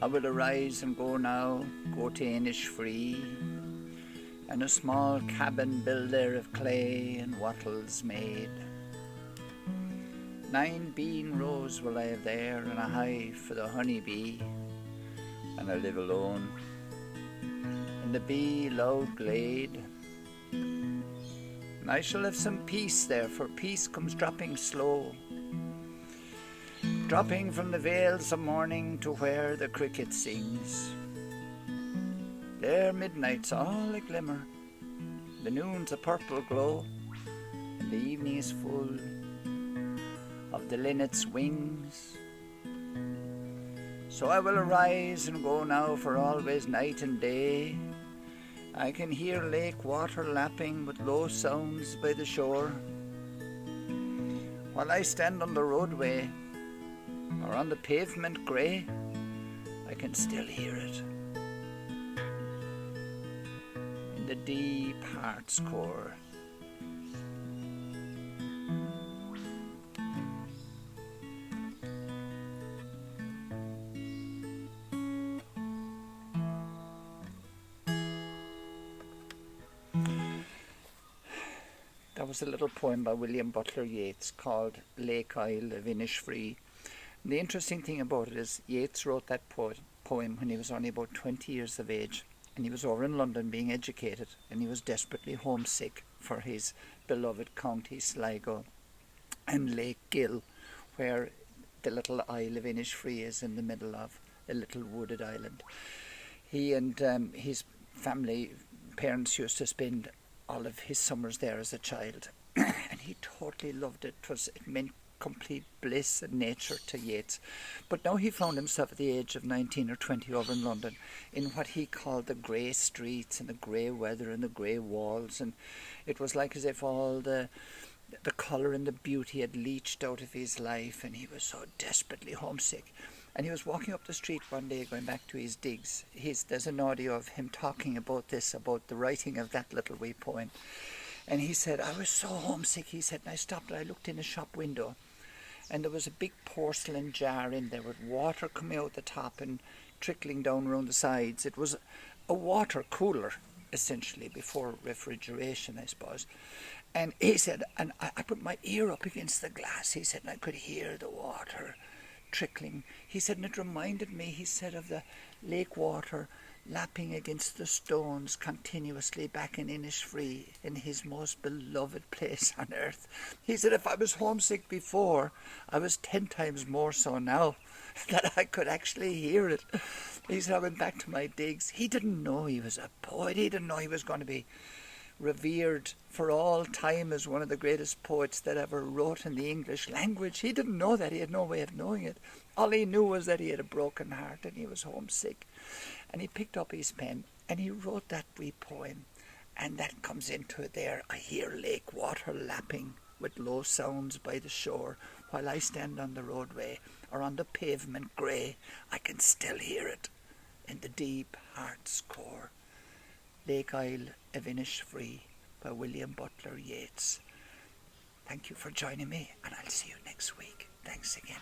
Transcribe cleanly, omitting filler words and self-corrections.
I will arise and go now, go to Innisfree, and a small cabin build there of clay and wattles made. 9 bean rows will I have there, and a hive for the honey bee, and I live alone in the bee loud glade. And I shall have some peace there, for peace comes dropping slow, dropping from the vales of morning to where the cricket sings. There midnight's all a glimmer, the noon's a purple glow, and the evening is full of the linnet's wings. So I will arise and go now, for always night and day I can hear lake water lapping with low sounds by the shore. While I stand on the roadway or on the pavement grey, I can still hear it in the deep heart's core. That was a little poem by William Butler Yeats called Isle of Innisfree. And the interesting thing about it is Yeats wrote that poem when he was only about 20 years of age, and he was over in London being educated, and he was desperately homesick for his beloved county Sligo and Lake Gill, where the little Isle of Innisfree is in the middle of a little wooded island. He and his parents used to spend all of his summers there as a child, and he totally loved it. It meant complete bliss and nature to Yeats. But now he found himself at the age of 19 or 20 over in London in what he called the grey streets and the grey weather and the grey walls, and it was like as if all the colour and the beauty had leached out of his life, and he was so desperately homesick. And he was walking up the street one day going back to his digs. There's an audio of him talking about this, about the writing of that little wee poem. And he said, I was so homesick, he said, and I stopped and I looked in a shop window, and there was a big porcelain jar in there with water coming out the top and trickling down around the sides. It was a water cooler, essentially, before refrigeration, I suppose. And he said, and I put my ear up against the glass, he said, and I could hear the water trickling. He said, and it reminded me, he said, of the lake water lapping against the stones continuously back in Innisfree, in his most beloved place on earth. He said, if I was homesick before, I was 10 times more so now, that I could actually hear it. He said, I went back to my digs. He didn't know he was a poet. He didn't know he was going to be revered for all time as one of the greatest poets that ever wrote in the English language. He didn't know that. He had no way of knowing it. All he knew was that he had a broken heart and he was homesick. And he picked up his pen and he wrote that wee poem. And that comes into it there. I hear lake water lapping with low sounds by the shore. While I stand on the roadway or on the pavement grey, I can still hear it in the deep heart's core. Isle of Innisfree by William Butler Yeats. Thank you for joining me, and I'll see you next week. Thanks again.